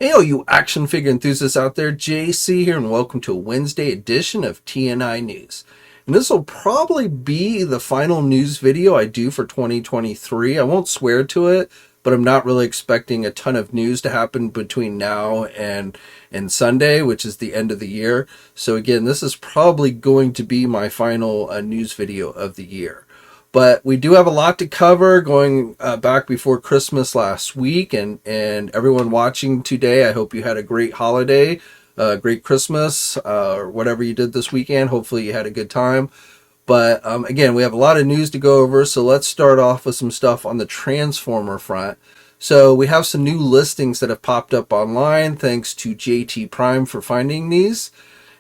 Hey, all you action figure enthusiasts out there, JC here, and welcome to a Wednesday edition of TNInews. And this will probably be the final news video I do for 2023. I won't swear to it, but I'm not really expecting a ton of news to happen between now and Sunday, which is the end of the year. So again, this is probably going to be my final news video of the year. But we do have a lot to cover going back before Christmas last week. And everyone watching today, I hope you had a great holiday, great Christmas, or whatever you did this weekend. Hopefully you had a good time. But again, we have a lot of news to go over. So let's start off with some stuff on the Tramsformer front. So we have some new listings that have popped up online. Thanks to JT Prime for finding these.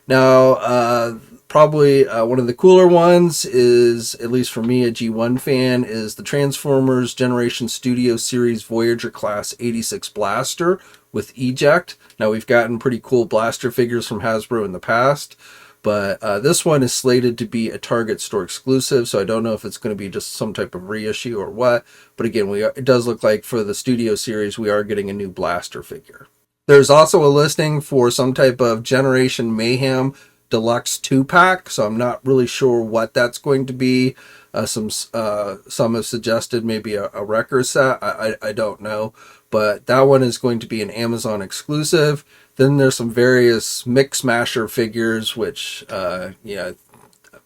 Now, probably one of the cooler ones is, at least for me, a G1 fan, is the Transformers Generation Studio Series Voyager Class 86 Blaster with Eject. Now, we've gotten pretty cool blaster figures from Hasbro in the past, but this one is slated to be a Target store exclusive, so I don't know if it's going to be just some type of reissue or what. But again, it does look like for the Studio Series, we are getting a new blaster figure. There's also a listing for some type of Generation Mayhem Deluxe 2-pack, so I'm not really sure what that's going to be. Some have suggested maybe a Wrecker set. I don't know, but that one is going to be an Amazon exclusive. Then there's some various Mix Smasher figures, which yeah,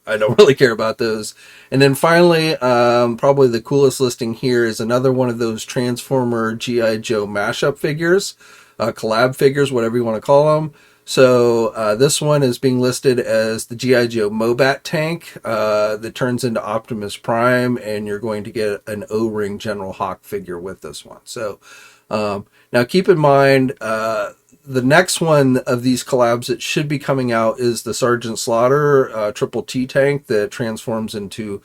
I don't really care about those. And then finally, probably the coolest listing here is another one of those Transformer GIJoe mashup figures, collab figures, whatever you want to call them. So this one is being listed as the GIJoe Mobat tank that turns into Optimus Prime, and you're going to get an O-ring General Hawk figure with this one. So now keep in mind, the next one of these collabs that should be coming out is the Sergeant Slaughter Triple T tank that transforms into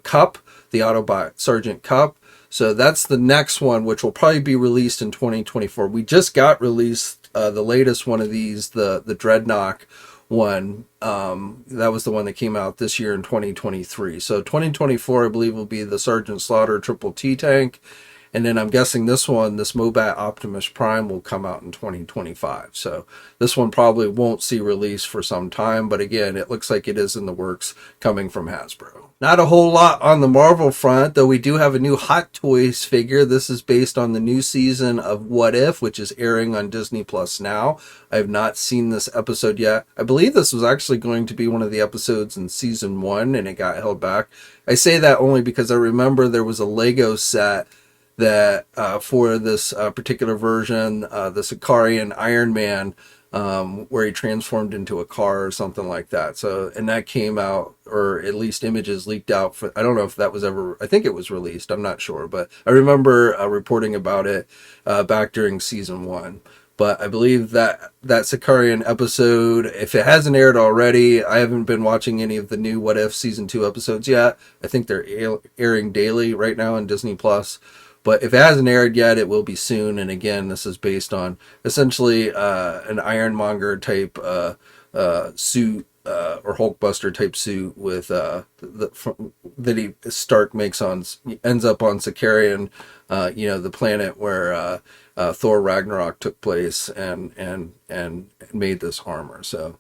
Cup, the Autobot Sergeant Cup. So that's the next one, which will probably be released in 2024. We just got released the latest one of these, the Dreadnought one. That was the one that came out this year in 2023. So 2024, I believe, will be the Sergeant Slaughter Triple T tank. And then I'm guessing this one, this Mobat Optimus Prime, will come out in 2025. So this one probably won't see release for some time. But again, it looks like it is in the works coming from Hasbro. Not a whole lot on the Marvel front, though we do have a new Hot Toys figure. This is based on the new season of What If, which is airing on Disney Plus now. I have not seen this episode yet. I believe this was actually going to be one of the episodes in season 1, and it got held back. I say that only because I remember there was a Lego set that for this particular version, the Sakaarian Iron Man, where he transformed into a car or something like that. So, and that came out, or at least images leaked out for, I don't know if that was ever, I think it was released, I'm not sure, but I remember reporting about it back during season 1. But I believe that Sakaarian episode, if it hasn't aired already, I haven't been watching any of the new What If season 2 episodes yet. I think they're airing daily right now on Disney Plus. But if it hasn't aired yet, it will be soon. And again, this is based on essentially an Ironmonger type suit or Hulkbuster type suit with that Stark makes on, ends up on Sakaarian, the planet where Thor Ragnarok took place, and made this armor. So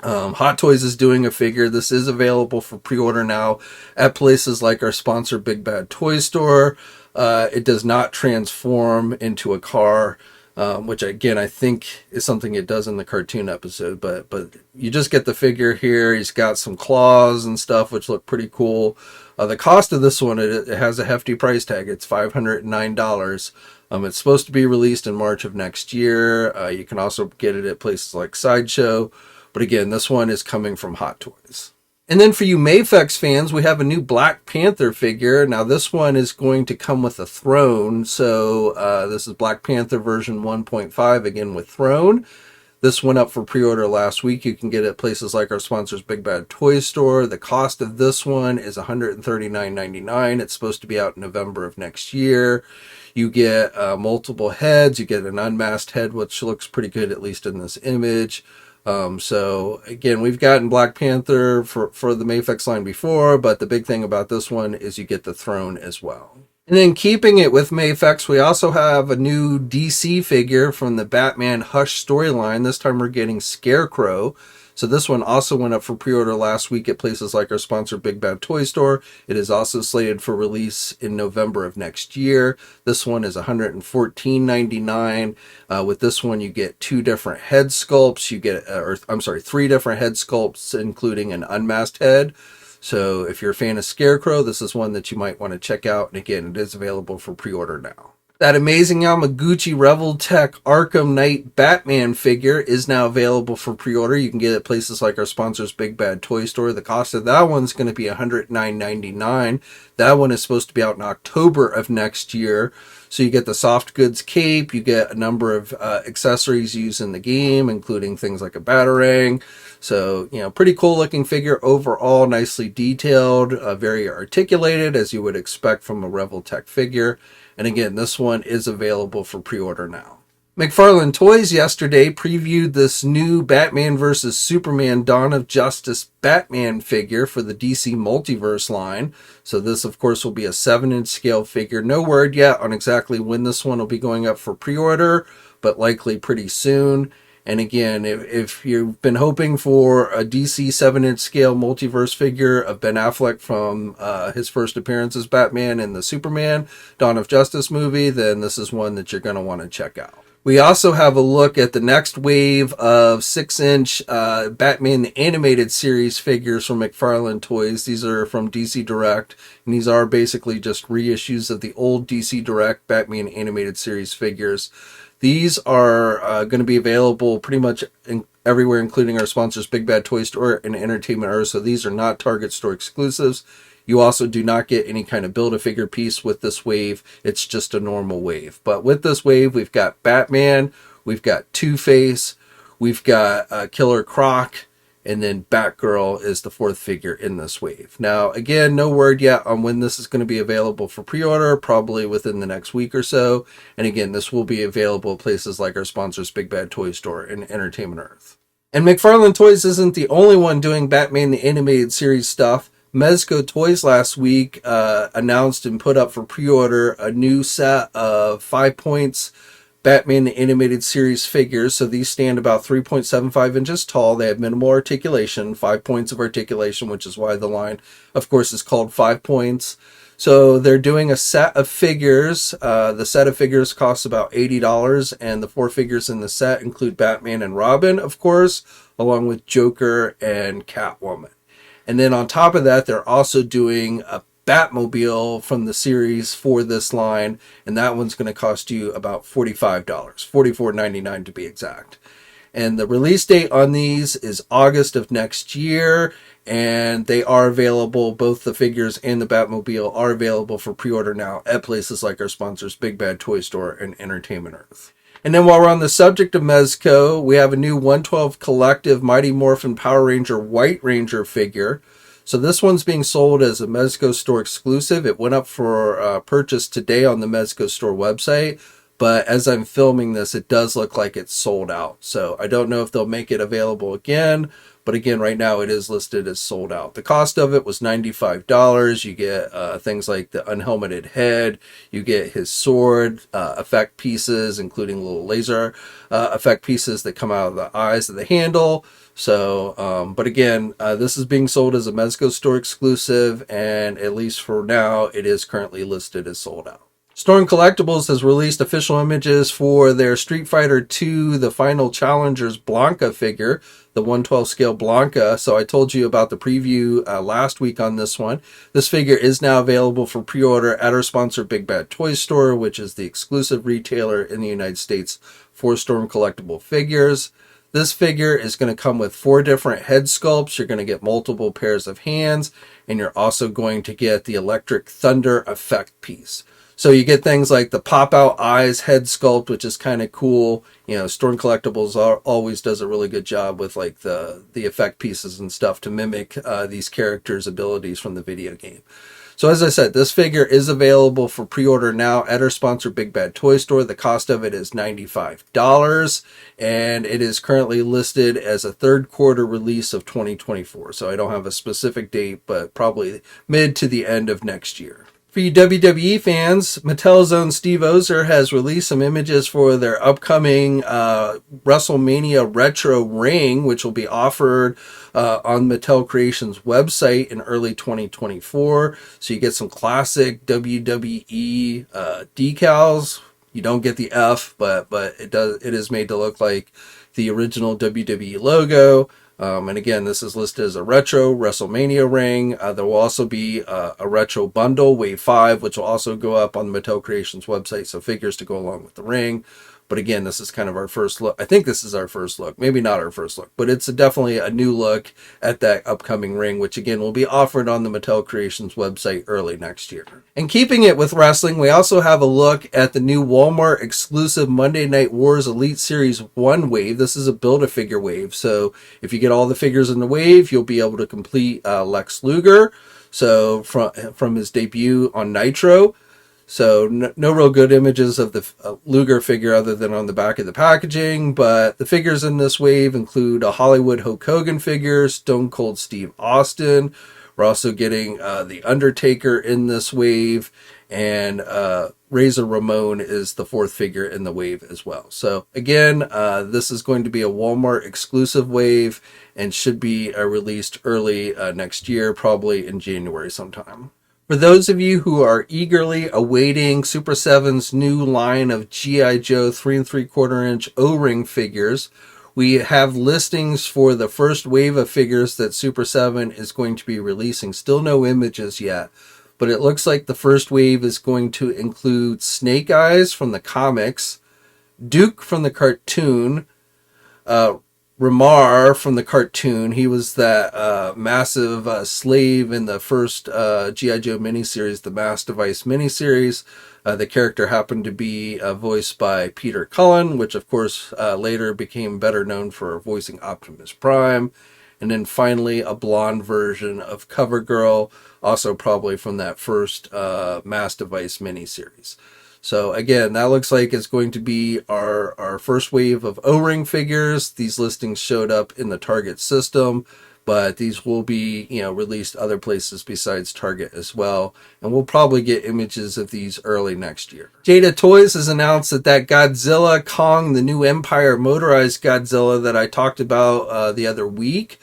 Hot Toys is doing a figure. This is available for pre-order now at places like our sponsor Big Bad Toy Store. It does not transform into a car, which again I think is something it does in the cartoon episode. But you just get the figure here. He's got some claws and stuff, which look pretty cool. The cost of this one, it has a hefty price tag. It's $509. It's supposed to be released in March of next year. You can also get it at places like Sideshow. But again, this one is coming from Hot Toys. And then for you MAFEX fans, we have a new Black Panther figure. Now this one is going to come with a throne. So this is Black Panther version 1.5, again with throne. This went up for pre-order last week. You can get it at places like our sponsors Big Bad Toy Store. The cost of this one is $139.99. It's supposed to be out in November of next year. You get multiple heads. You get an unmasked head, which looks pretty good, at least in this image. So again, we've gotten Black Panther for the MAFEX line before, but the big thing about this one is you get the throne as well. And then keeping it with MAFEX, we also have a new DC figure from the Batman Hush storyline. This time we're getting Scarecrow. So this one also went up for pre-order last week at places like our sponsor Big Bad Toy Store. It is also slated for release in November of next year. This one is $114.99. With this one, you get two different head sculpts. You get, three different head sculpts, including an unmasked head. So if you're a fan of Scarecrow, this is one that you might want to check out. And again, it is available for pre-order now. That amazing Yamaguchi Revoltech Arkham Knight Batman figure is now available for pre-order. You can get it at places like our sponsors Big Bad Toy Store. The cost of that one's going to be $109.99. That one is supposed to be out in October of next year. So you get the soft goods cape, you get a number of accessories used in the game, including things like a batarang. So, pretty cool looking figure overall, nicely detailed, very articulated, as you would expect from a Revoltech figure. And again, this one is available for pre-order now. McFarlane Toys yesterday previewed this new Batman vs. Superman Dawn of Justice Batman figure for the DC Multiverse line. So this, of course, will be a 7-inch scale figure. No word yet on exactly when this one will be going up for pre-order, but likely pretty soon. And again, if you've been hoping for a DC 7-inch scale multiverse figure of Ben Affleck from his first appearance as Batman in the Superman Dawn of Justice movie, then this is one that you're going to want to check out. We also have a look at the next wave of 6-inch Batman the Animated Series figures from McFarlane Toys. These are from DC Direct, and these are basically just reissues of the old DC Direct Batman Animated Series figures. These are going to be available pretty much everywhere, including our sponsors Big Bad Toy Store and Entertainment Earth. So these are not Target store exclusives. You also do not get any kind of Build-A-Figure piece with this wave. It's just a normal wave. But with this wave, we've got Batman, we've got Two-Face, we've got Killer Croc, and then Batgirl is the fourth figure in this wave. Now, again, no word yet on when this is going to be available for pre-order, probably within the next week or so. And again, this will be available at places like our sponsors Big Bad Toy Store and Entertainment Earth. And McFarlane Toys isn't the only one doing Batman the Animated Series stuff. Mezco Toys last week announced and put up for pre-order a new set of 5 points Batman the Animated Series figures. So these stand about 3.75 inches tall. They have minimal articulation, 5 points of articulation, which is why the line, of course, is called 5 points. So they're doing a set of figures. The set of figures costs about $80, and the 4 figures in the set include Batman and Robin, of course, along with Joker and Catwoman. And then on top of that, they're also doing a Batmobile from the series for this line, and that one's going to cost you about $45, $44.99 to be exact. And the release date on these is August of next year, and they are available, both the figures and the Batmobile are available for pre-order now at places like our sponsors Big Bad Toy Store and Entertainment Earth. And then while we're on the subject of Mezco, we have a new 112 Collective Mighty Morphin Power Ranger White Ranger figure. So this one's being sold as a Mezco store exclusive. It went up for purchase today on the Mezco store website, but as I'm filming this, it does look like it's sold out. So I don't know if they'll make it available again, but again, right now it is listed as sold out. The cost of it was $95. You get things like the unhelmeted head, you get his sword, effect pieces, including little laser effect pieces that come out of the eyes of the handle. So, but again, this is being sold as a Mezco store exclusive, and at least for now, it is currently listed as sold out. Storm Collectibles has released official images for their Street Fighter II The Final Challengers Blanka figure, the 112 scale Blanka. So I told you about the preview last week on this one. This figure is now available for pre-order at our sponsor Big Bad Toy Store, which is the exclusive retailer in the United States for Storm Collectible figures. This figure is going to come with 4 different head sculpts. You're going to get multiple pairs of hands, and you're also going to get the Electric Thunder effect piece. So you get things like the pop-out eyes head sculpt, which is kind of cool. You know, Storm Collectibles always does a really good job with like the effect pieces and stuff to mimic these characters' abilities from the video game. So as I said, this figure is available for pre-order now at our sponsor Big Bad Toy Store. The cost of it is $95, and it is currently listed as a third quarter release of 2024. So I don't have a specific date, but probably mid to the end of next year. For you WWE fans, Mattel's own Steve Ozer has released some images for their upcoming Wrestlemania Retro ring, which will be offered on Mattel Creations website in early 2024. So you get some classic WWE decals. You don't get the F, but it is made to look like the original WWE logo. And again, this is listed as a retro WrestleMania ring. There will also be a retro bundle, Wave 5, which will also go up on the Mattel Creations website. So figures to go along with the ring. But again, this is kind of our first look. I think this is our first look. Maybe not our first look, but it's definitely a new look at that upcoming ring, which again will be offered on the Mattel Creations website early next year. And keeping it with wrestling, we also have a look at the new Walmart exclusive Monday Night Wars Elite Series 1 wave. This is a Build-A-Figure wave. So if you get all the figures in the wave, you'll be able to complete Lex Luger. So from his debut on Nitro. So no real good images of the Luger figure other than on the back of the packaging, but the figures in this wave include a Hollywood Hulk Hogan figure, Stone Cold Steve Austin. We're also getting the Undertaker in this wave, and Razor Ramon is the fourth figure in the wave as well. So again, this is going to be a Walmart exclusive wave and should be released early next year, probably in January sometime. For those of you who are eagerly awaiting Super 7's new line of GIJoe 3 3/4 inch O-ring figures, we have listings for the first wave of figures that Super 7 is going to be releasing. Still no images yet, but it looks like the first wave is going to include Snake Eyes from the comics, Duke from the cartoon, Ramar from the cartoon. He was that massive slave in the first G.I. Joe miniseries, the Mass Device miniseries. The character happened to be voiced by Peter Cullen, which of course later became better known for voicing Optimus Prime. And then finally a blonde version of CoverGirl, also probably from that first Mass Device miniseries. So again, that looks like it's going to be our first wave of O-ring figures. These listings showed up in the Target system, but these will be, released other places besides Target as well. And we'll probably get images of these early next year. Jada Toys has announced that Godzilla Kong, the new Empire motorized Godzilla that I talked about the other week,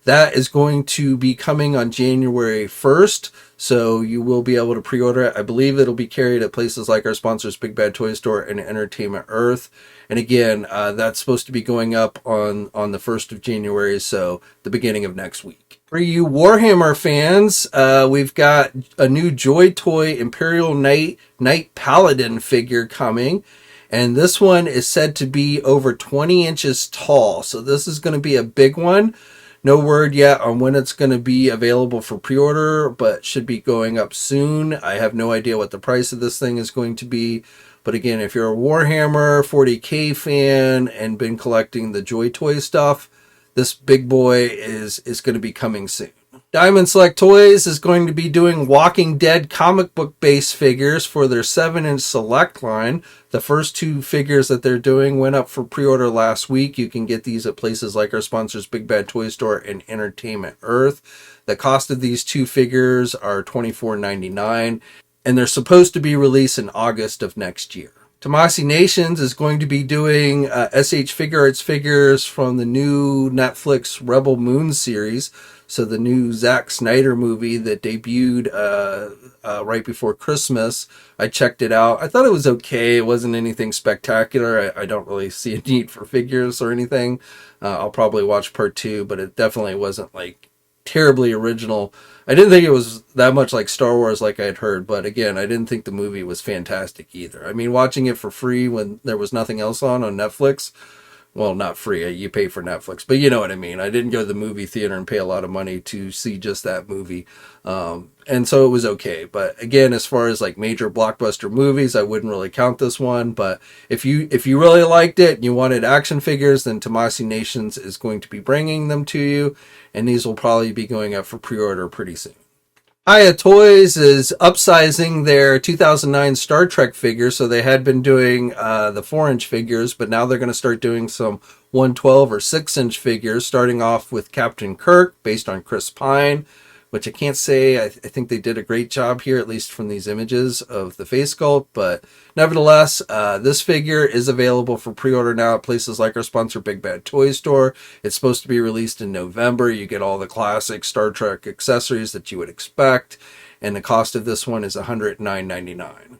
that is going to be coming on January 1st. So you will be able to pre-order it. I believe it'll be carried at places like our sponsors, Big Bad Toy Store and Entertainment Earth. And again, that's supposed to be going up on the 1st of January, so the beginning of next week. For you Warhammer fans, we've got a new Joy Toy Imperial Knight Paladin figure coming. And this one is said to be over 20 inches tall. So this is going to be a big one. No word yet on when it's going to be available for pre-order, but should be going up soon. I have no idea what the price of this thing is going to be. But again, if you're a Warhammer 40K fan and been collecting the Joy Toy stuff, this big boy is going to be coming soon. Diamond Select Toys is going to be doing Walking Dead comic book base figures for their 7-inch Select line. The first two figures that they're doing went up for pre-order last week. You can get these at places like our sponsors Big Bad Toy Store and Entertainment Earth. The cost of these two figures are $24.99, and they're supposed to be released in August of next year. Tamashii Nations is going to be doing SH Figuarts figures from the new Netflix Rebel Moon series. So the new Zack Snyder movie that debuted right before Christmas. I checked it out. I thought it was okay. It wasn't anything spectacular. I don't really see a need for figures or anything. I'll probably watch part 2, but it definitely wasn't like terribly original. I didn't think it was that much like Star Wars like I had heard, but again, I didn't think the movie was fantastic either. I mean, watching it for free when there was nothing else on Netflix, well, not free, you pay for Netflix, but you know what I mean. I didn't go to the movie theater and pay a lot of money to see just that movie. And so it was okay. But again, as far as like major blockbuster movies, I wouldn't really count this one. But if you really liked it and you wanted action figures, then Tamashii Nations is going to be bringing them to you. And these will probably be going up for pre-order pretty soon. Hiya Toys is upsizing their 2009 Star Trek figures. So they had been doing the 4-inch figures, but now they're going to start doing some 112 or 6-inch figures, starting off with Captain Kirk, based on Chris Pine. which I can't say. I think they did a great job here, at least from these images of the face sculpt. But nevertheless, this figure is available for pre-order now at places like our sponsor, Big Bad Toy Store. It's supposed to be released in November. You get all the classic Star Trek accessories that you would expect. And the cost of this one is $109.99.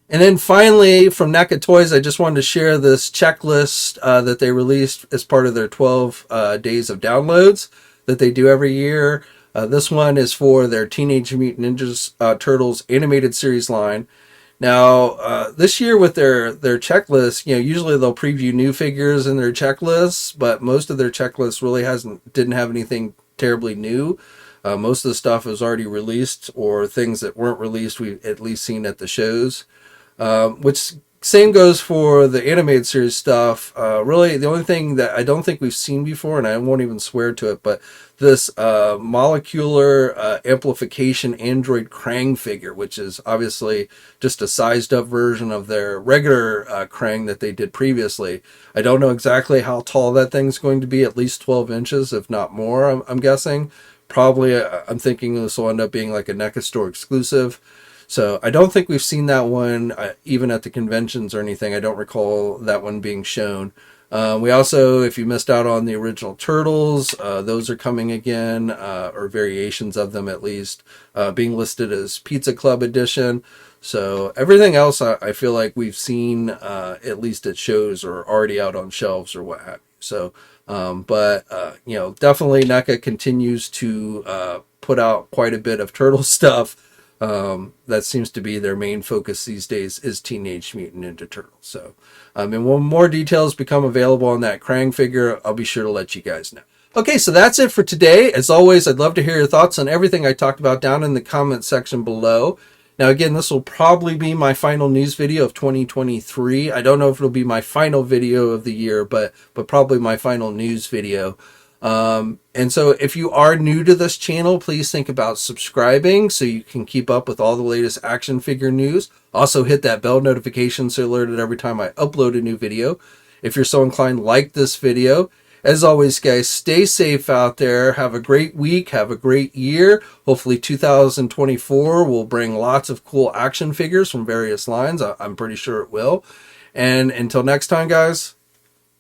And then finally, from NECA Toys, I just wanted to share this checklist that they released as part of their 12 days of downloads that they do every year. This one is for their Teenage Mutant Ninja Turtles animated series line. Now, this year with their checklist, usually they'll preview new figures in their checklists, but most of their checklists really didn't have anything terribly new. Most of the stuff is already released, or things that weren't released we've at least seen at the shows. Which same goes for the animated series stuff. Really, the only thing that I don't think we've seen before, and I won't even swear to it, but this molecular amplification android Krang figure, which is obviously just a sized up version of their regular Krang that they did previously. I don't know exactly how tall that thing's going to be, at least 12 inches, if not more, I'm guessing. Probably, I'm thinking this will end up being like a NECA store exclusive. So I don't think we've seen that one, even at the conventions or anything. I don't recall that one being shown. We also, if you missed out on the original Turtles, those are coming again, or variations of them at least, being listed as Pizza Club Edition. So everything else I feel like we've seen, at least at shows or already out on shelves or what have you. So, definitely NECA continues to put out quite a bit of Turtle stuff. That seems to be their main focus these days, is Teenage Mutant Ninja Turtles. So, and when more details become available on that Krang figure, I'll be sure to let you guys know. Okay, so that's it for today. As always, I'd love to hear your thoughts on everything I talked about down in the comment section below. Now, again, this will probably be my final news video of 2023. I don't know if it'll be my final video of the year, but probably my final news video. And so if you are new to this channel, please think about subscribing so you can keep up with all the latest action figure news. Also hit that bell notification so you're alerted every time I upload a new video. If you're so inclined, like this video. As always, guys, stay safe out there. Have a great week. Have a great year. Hopefully 2024 will bring lots of cool action figures from various lines. I'm pretty sure it will. And until next time, guys,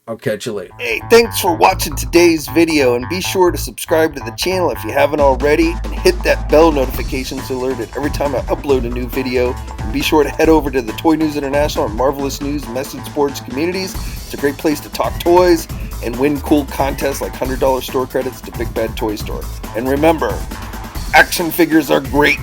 I'll catch you later. Hey, thanks for watching today's video, and be sure to subscribe to the channel if you haven't already, and hit that bell notification so alerted every time I upload a new video. And be sure to head over to the Toy News International and Marvelous News Message Boards communities. It's a great place to talk toys and win cool contests like $100 store credits to Big Bad Toy Store. And remember, action figures are great.